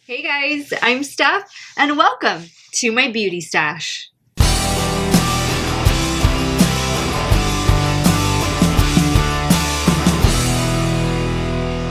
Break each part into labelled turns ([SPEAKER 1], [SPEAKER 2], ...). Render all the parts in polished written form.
[SPEAKER 1] Hey guys, I'm Steff, and welcome to my beauty stash.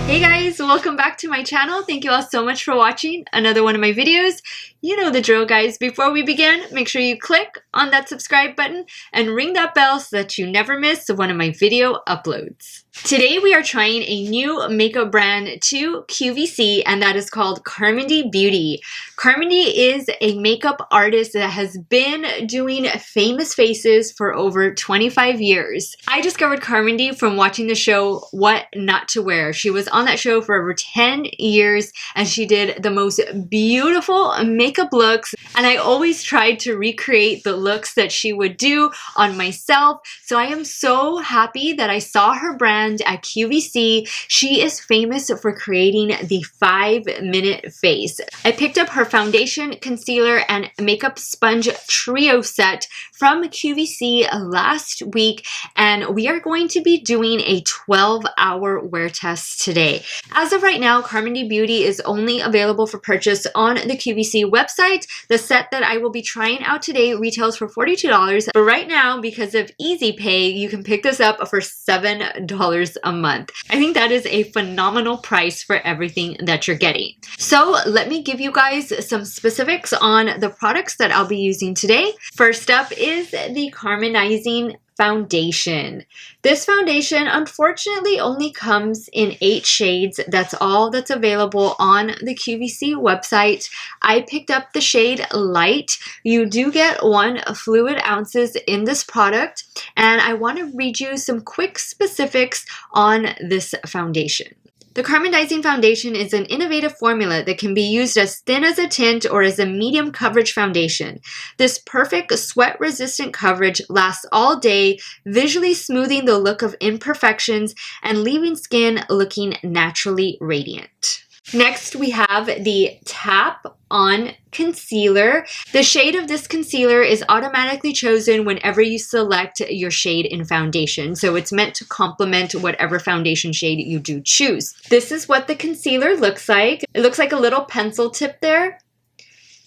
[SPEAKER 1] Hey guys, welcome back to my channel. Thank you all so much for watching another one of my videos. You know the drill, guys. Before we begin, make sure you click on that subscribe button and ring that bell so that you never miss one of my video uploads. Today we are trying a new makeup brand to QVC, and that is called Carmindy Beauty. Carmindy is a makeup artist that has been doing famous faces for over 25 years. I discovered Carmindy from watching the show What Not to Wear. She was on that show for over 10 years and she did the most beautiful makeup looks, and I always tried to recreate the looks that she would do on myself. So I am so happy that I saw her brand at QVC. She is famous for creating the 5-minute face. I picked up her foundation, concealer, and makeup sponge trio set from QVC last week, and we are going to be doing a 12-hour wear test today. As of right now, Carmindy Beauty is only available for purchase on the QVC website. The set that I will be trying out today retails for $42, but right now, because of Easy Pay, you can pick this up for $7 a month. I think that is a phenomenal price for everything that you're getting. So let me give you guys some specifics on the products that I'll be using today. First up is the Carminizing foundation. This foundation unfortunately only comes in 8 shades. That's all that's available on the QVC website. I picked up the shade Light. You do get 1 fluid ounces in this product, and I want to read you some quick specifics on this foundation. The Carminizing foundation is an innovative formula that can be used as thin as a tint or as a medium coverage foundation. This perfect sweat-resistant coverage lasts all day, visually smoothing the look of imperfections and leaving skin looking naturally radiant. Next, we have the Tap On Concealer. The shade of this concealer is automatically chosen whenever you select your shade in foundation, so it's meant to complement whatever foundation shade you do choose. This is what the concealer looks like. It looks like a little pencil tip there.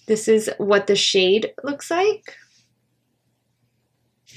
[SPEAKER 1] This is what the shade looks like.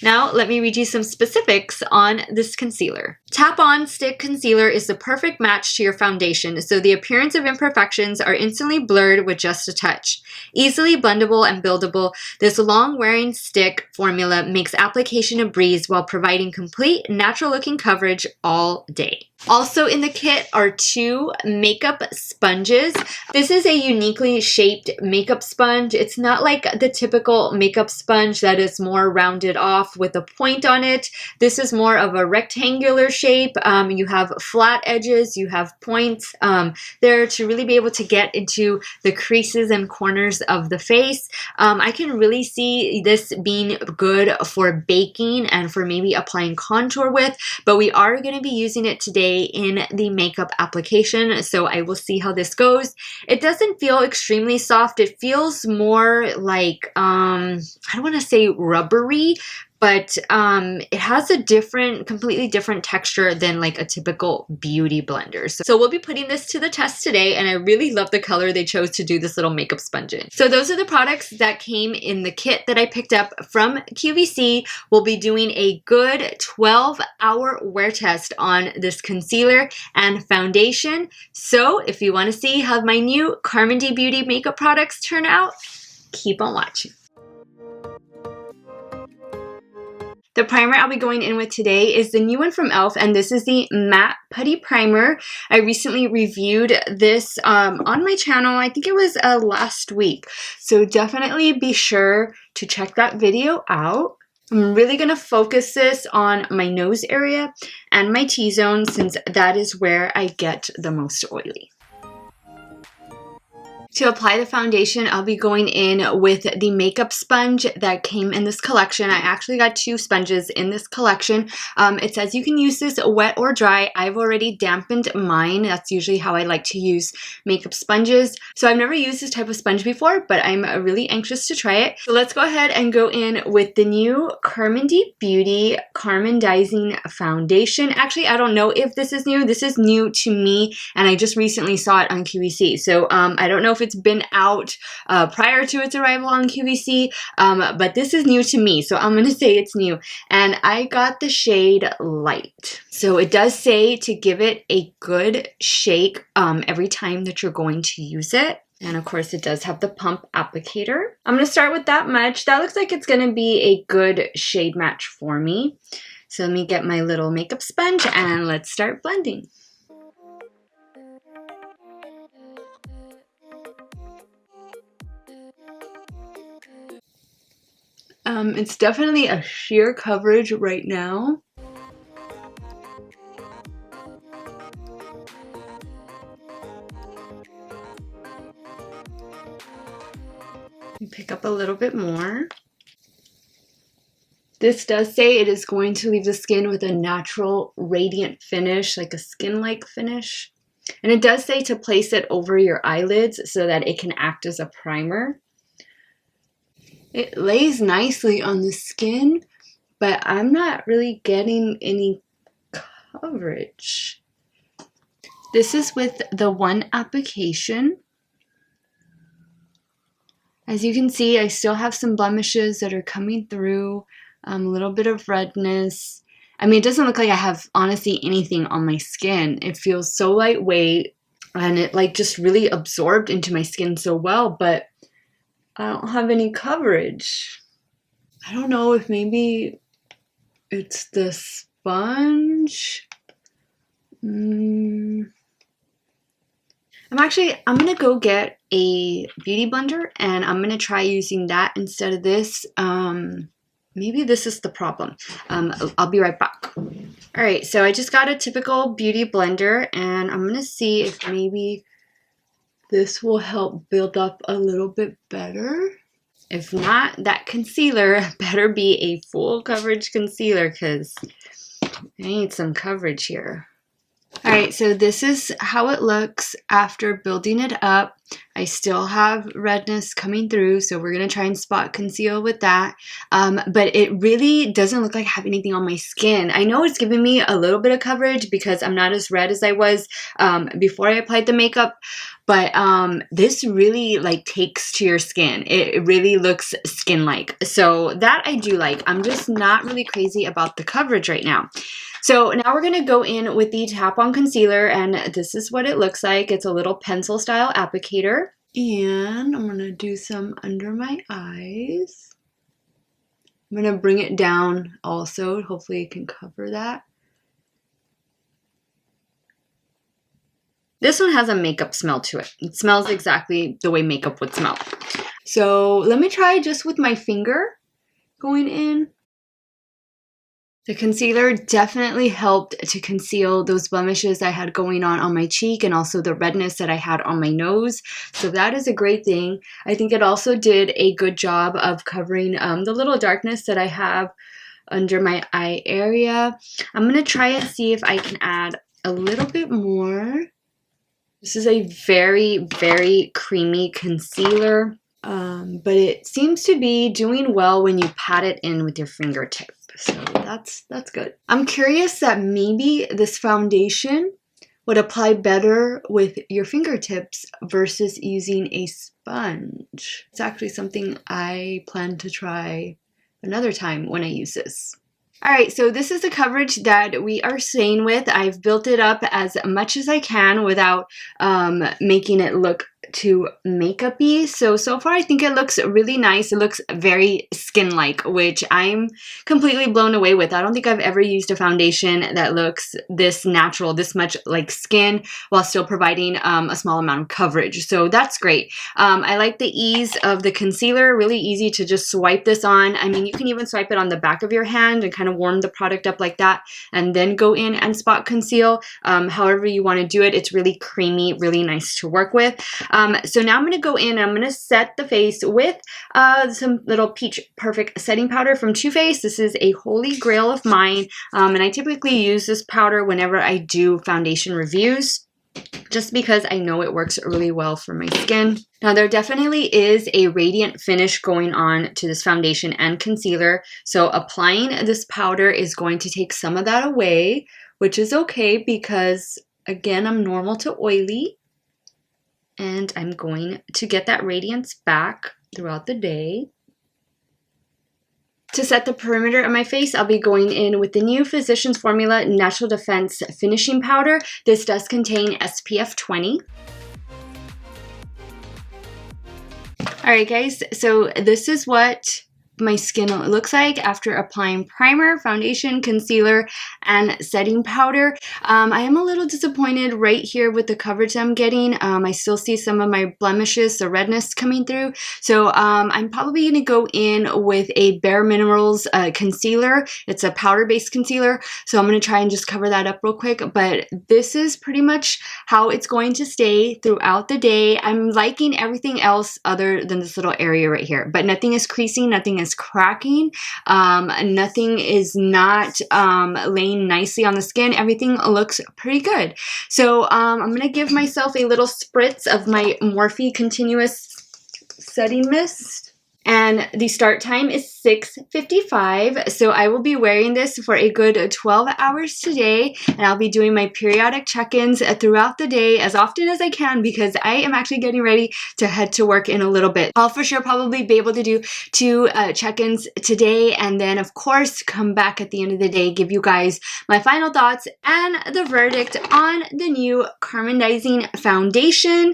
[SPEAKER 1] Now, let me read you some specifics on this concealer. Tap On Stick Concealer is the perfect match to your foundation, so the appearance of imperfections are instantly blurred with just a touch. Easily blendable and buildable, this long-wearing stick formula makes application a breeze while providing complete, natural-looking coverage all day. Also in the kit are 2 makeup sponges. This is a uniquely shaped makeup sponge. It's not like the typical makeup sponge that is more rounded off with a point on it. This is more of a rectangular shape. You have flat edges, you have points there to really be able to get into the creases and corners of the face. I can really see this being good for baking and for maybe applying contour with, but we are going to be using it today in the makeup application, so I will see how this goes. It doesn't feel extremely soft. It feels more like, I don't want to say rubbery, but it has a completely different texture than like a typical beauty blender. So we'll be putting this to the test today, and I really love the color they chose to do this little makeup sponge in. So those are the products that came in the kit that I picked up from QVC. We'll be doing a good 12-hour wear test on this concealer and foundation. So if you want to see how my new Carmindy Beauty makeup products turn out, keep on watching. The primer I'll be going in with today is the new one from e.l.f., and this is the Matte Putty Primer. I recently reviewed this on my channel. I think it was last week. So definitely be sure to check that video out. I'm really going to focus this on my nose area and my T-zone, since that is where I get the most oily. To apply the foundation, I'll be going in with the makeup sponge that came in this collection. I actually got 2 sponges in this collection. It says you can use this wet or dry. I've already dampened mine. That's usually how I like to use makeup sponges. So I've never used this type of sponge before, but I'm really anxious to try it. So let's go ahead and go in with the new Carmindy Beauty Carminizing Foundation. Actually, I don't know if this is new. This is new to me, and I just recently saw it on QVC. So I don't know if it's it's been out prior to its arrival on QVC, but this is new to me, so I'm going to say it's new. And I got the shade Light. So it does say to give it a good shake every time that you're going to use it. And of course it does have the pump applicator. I'm going to start with that much. That looks like it's going to be a good shade match for me. So let me get my little makeup sponge and let's start blending. It's definitely a sheer coverage right now. Pick up a little bit more. This does say it is going to leave the skin with a natural radiant finish, like a skin-like finish. And it does say to place it over your eyelids so that it can act as a primer. It lays nicely on the skin, but I'm not really getting any coverage. This is with the one application. As you can see, I still have some blemishes that are coming through, a little bit of redness. I mean, it doesn't look like I have honestly anything on my skin. It feels so lightweight and it like just really absorbed into my skin so well, but I don't have any coverage. I don't know if maybe it's the sponge. I'm gonna go get a beauty blender and I'm gonna try using that instead of this. Maybe this is the problem. I'll be right back. All right, so I just got a typical beauty blender and I'm gonna see if maybe this will help build up a little bit better. If not, that concealer better be a full coverage concealer because I need some coverage here. All right, so this is how it looks after building it up. I still have redness coming through, so we're going to try and spot conceal with that. But it really doesn't look like I have anything on my skin. I know it's giving me a little bit of coverage because I'm not as red as I was before I applied the makeup. But this really like takes to your skin. It really looks skin-like. So that I do like. I'm just not really crazy about the coverage right now. So now we're going to go in with the Tap On Concealer, and this is what it looks like. It's a little pencil style applicator. And I'm going to do some under my eyes. I'm going to bring it down also. Hopefully it can cover that. This one has a makeup smell to it. It smells exactly the way makeup would smell. So let me try just with my finger going in. The concealer definitely helped to conceal those blemishes I had going on my cheek and also the redness that I had on my nose. So that is a great thing. I think it also did a good job of covering the little darkness that I have under my eye area. I'm going to try and see if I can add a little bit more. This is a very, very creamy concealer, but it seems to be doing well when you pat it in with your fingertip. So that's good. I'm curious that maybe this foundation would apply better with your fingertips versus using a sponge. It's actually something I plan to try another time when I use this. All right, so this is the coverage that we are staying with. I've built it up as much as I can without making it look too makeup-y. So far I think it looks really nice. It looks very skin-like, which I'm completely blown away with. I don't think I've ever used a foundation that looks this natural, this much like skin, while still providing a small amount of coverage. So that's great. I like the ease of the concealer. Really easy to just swipe this on. I mean, you can even swipe it on the back of your hand and kind of warm the product up like that and then go in and spot conceal. However you want to do it. It's really creamy, really nice to work with. So now I'm going to go in and I'm going to set the face with some little Peach Perfect setting powder from Too Faced. This is a holy grail of mine, and I typically use this powder whenever I do foundation reviews, just because I know it works really well for my skin. Now there definitely is a radiant finish going on to this foundation and concealer, so applying this powder is going to take some of that away, which is okay because again, I'm normal to oily. And I'm going to get that radiance back throughout the day. To set the perimeter of my face, I'll be going in with the new Physicians Formula Natural Defense Finishing Powder. This does contain SPF 20. Alright guys, so this is what my skin looks like after applying primer, foundation, concealer, and setting powder. I am a little disappointed right here with the coverage I'm getting. I still see some of my blemishes, the redness coming through. So I'm probably going to go in with a Bare Minerals concealer. It's a powder-based concealer. So I'm going to try and just cover that up real quick. But this is pretty much how it's going to stay throughout the day. I'm liking everything else other than this little area right here. But nothing is creasing, nothing is cracking, nothing is not laying nicely on the skin. Everything looks pretty good. So I'm going to give myself a little spritz of my Morphe Continuous Setting Mist. And the start time is 6:55, so I will be wearing this for a good 12 hours today, and I'll be doing my periodic check-ins throughout the day as often as I can because I am actually getting ready to head to work in a little bit. I'll for sure probably be able to do 2 check-ins today, and then of course come back at the end of the day, give you guys my final thoughts and the verdict on the new Carmindizing foundation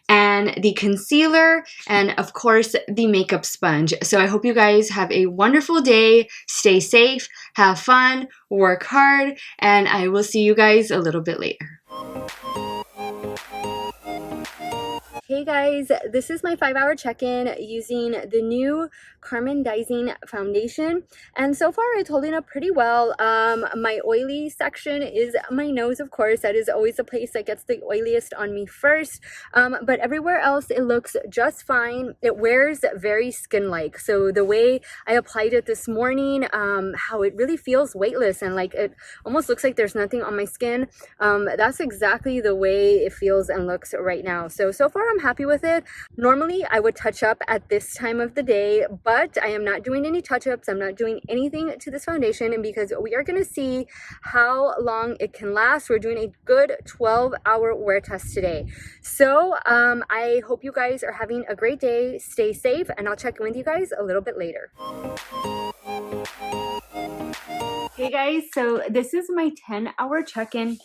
[SPEAKER 1] and the concealer, and of course the makeup sponge. So I hope you guys have a wonderful day, stay safe, have fun, work hard, and I will see you guys a little bit later. Hey guys, this is my 5-hour check-in using the new Carmindizing foundation, and so far it's holding up pretty well. My oily section is my nose, of course. That is always the place that gets the oiliest on me first, but everywhere else it looks just fine. It wears very skin-like, so the way I applied it this morning, how it really feels weightless and like it almost looks like there's nothing on my skin. That's exactly the way it feels and looks right now. So far I'm happy with it. Normally I would touch up at this time of the day, but I am not doing any touch-ups. I'm not doing anything to this foundation, and because we are going to see how long it can last, we're doing a good 12-hour wear test today. So I hope you guys are having a great day. Stay safe, and I'll check in with you guys a little bit later. Hey guys, so this is my 10-hour check-in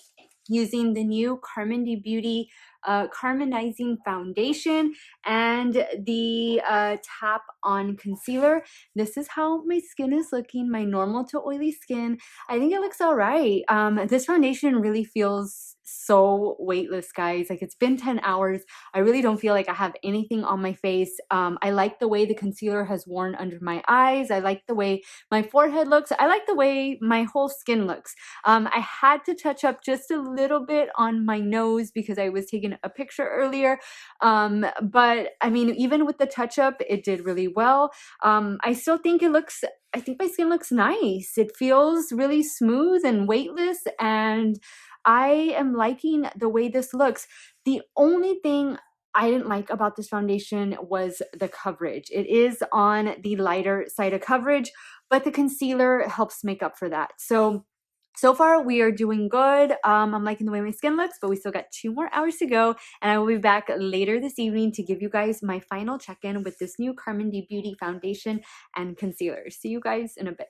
[SPEAKER 1] using the new Carmindy Beauty Carmindizing foundation and the tap on concealer. This is how my skin is looking, my normal to oily skin. I think it looks all right. This foundation really feels so weightless, guys. Like, it's been 10 hours. I really don't feel like I have anything on my face. I like the way the concealer has worn under my eyes. I like the way my forehead looks. I like the way my whole skin looks. I had to touch up just a little bit on my nose because I was taking a picture earlier. But I mean, even with the touch up, it did really well. I still think I think my skin looks nice. It feels really smooth and weightless, and I am liking the way this looks. The only thing I didn't like about this foundation was the coverage. It is on the lighter side of coverage, but the concealer helps make up for that. So far, we are doing good. I'm liking the way my skin looks, but we still got 2 more hours to go, and I will be back later this evening to give you guys my final check-in with this new Carmindy Beauty foundation and concealer. See you guys in a bit.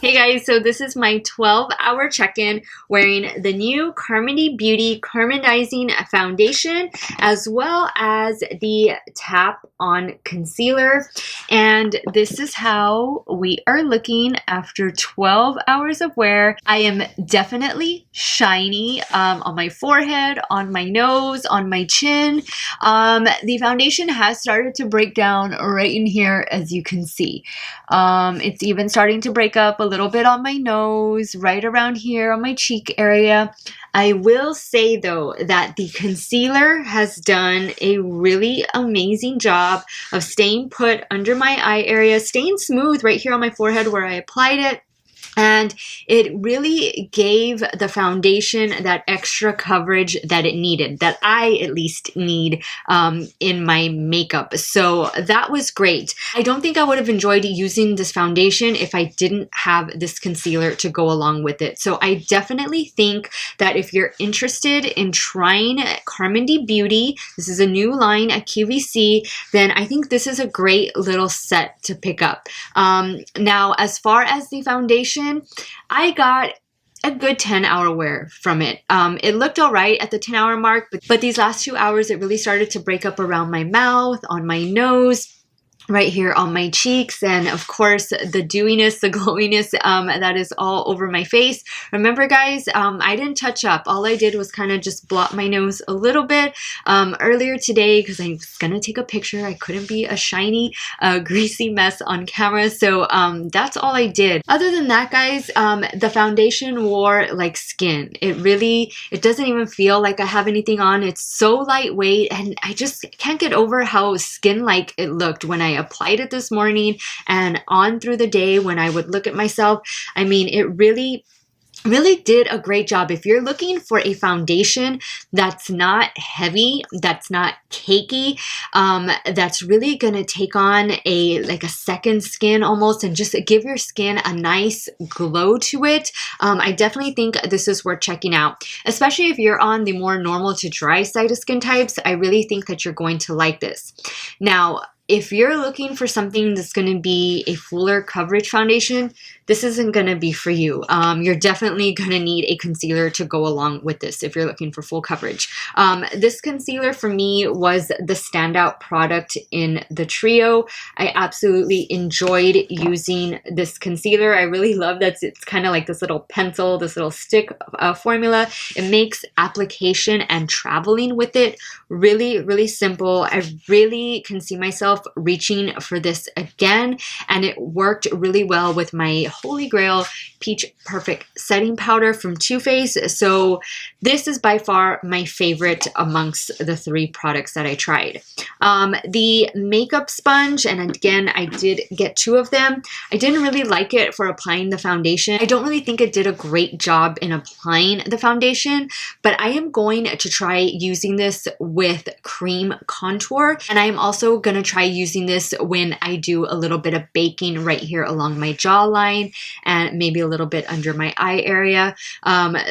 [SPEAKER 1] Hey guys, so this is my 12-hour check-in wearing the new Carmindy Beauty Carmindizing foundation as well as the tap on concealer, and this is how we are looking after 12 hours of wear. I am definitely shiny on my forehead, on my nose, on my chin. The foundation has started to break down right in here, as you can see. It's even starting to break up a little bit on my nose, right around here on my cheek area. I will say though that the concealer has done a really amazing job of staying put under my eye area, staying smooth right here on my forehead where I applied it. And it really gave the foundation that extra coverage that it needed, that I at least need in my makeup. So that was great. I don't think I would have enjoyed using this foundation if I didn't have this concealer to go along with it. So I definitely think that if you're interested in trying Carmindy Beauty, this is a new line at QVC, then I think this is a great little set to pick up. Now, as far as the foundation, I got a good 10-hour wear from it. It looked all right at the 10-hour mark, but these last 2 hours, it really started to break up around my mouth, on my nose, right here on my cheeks, and of course the dewiness, the glowiness that is all over my face. Remember guys, I didn't touch up. All I did was kind of just blot my nose a little bit earlier today because I was gonna take a picture. I couldn't be a shiny greasy mess on camera, so that's all I did. Other than that guys, the foundation wore like skin. It doesn't even feel like I have anything on. It's so lightweight, and I just can't get over how skin-like it looked when I applied it this morning and on through the day when I would look at myself. I mean, it really did a great job. If you're looking for a foundation that's not heavy, that's not cakey, that's really gonna take on like a second skin almost and just give your skin a nice glow to it, I definitely think this is worth checking out. Especially if you're on the more normal to dry side of skin types, I really think that you're going to like this. Now, if you're looking for something that's going to be a fuller coverage foundation, this isn't going to be for you. You're definitely going to need a concealer to go along with this if you're looking for full coverage. This concealer for me was the standout product in the trio. I absolutely enjoyed using this concealer. I really love that it's kind of like this little pencil, this little stick formula. It makes application and traveling with it really simple. I really can see myself reaching for this again, and it worked really well with my Holy Grail Peach Perfect Setting Powder from Too Faced. So this is by far my favorite amongst the three products that I tried. The makeup sponge, and again, I did get 2 of them. I didn't really like it for applying the foundation. I don't really think it did a great job in applying the foundation, but I am going to try using this with cream contour, and I am also going to try using this when I do a little bit of baking right here along my jawline and maybe a little bit under my eye area.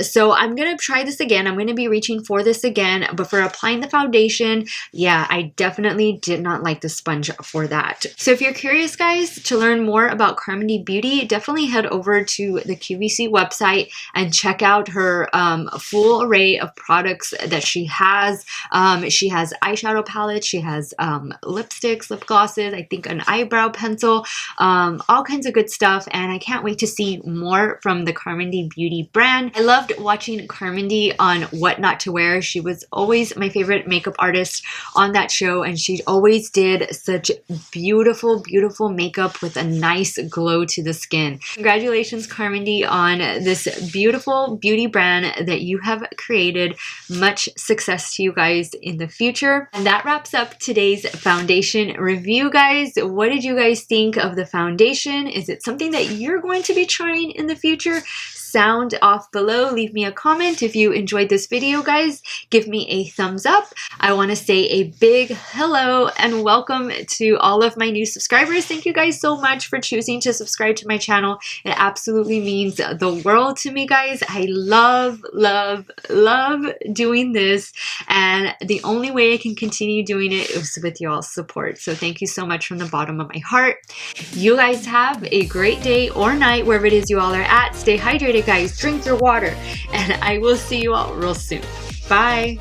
[SPEAKER 1] So I'm going to try this again. I'm going to be reaching for this again, but for applying the foundation, yeah, I definitely did not like the sponge for that. So if you're curious guys to learn more about Carmindy Beauty, definitely head over to the QVC website and check out her full array of products that she has. She has eyeshadow palettes, she has lipsticks, lip glosses, I think an eyebrow pencil, all kinds of good stuff, and I can't wait to see more from the Carmindy Beauty brand. I loved watching Carmindy on What Not to Wear. She was always my favorite makeup artist on that show, and she always did such beautiful makeup with a nice glow to the skin. Congratulations Carmindy on this beautiful beauty brand that you have created. Much success to you guys in the future. And that wraps up today's foundation review guys. What did you guys think of the foundation? Is it something that you're going to be trying in the future? Sound off below. Leave me a comment if you enjoyed this video guys. Give me a thumbs up. I want to say a big hello and welcome to all of my new subscribers. Thank you guys so much for choosing to subscribe to my channel. It absolutely means the world to me guys. I love doing this, and the only way I can continue doing it is with y'all's support. So thank you so much from the bottom of my heart. You guys have a great day or night wherever it is you all are at. Stay hydrated guys, drink your water, and I will see you all real soon. Bye.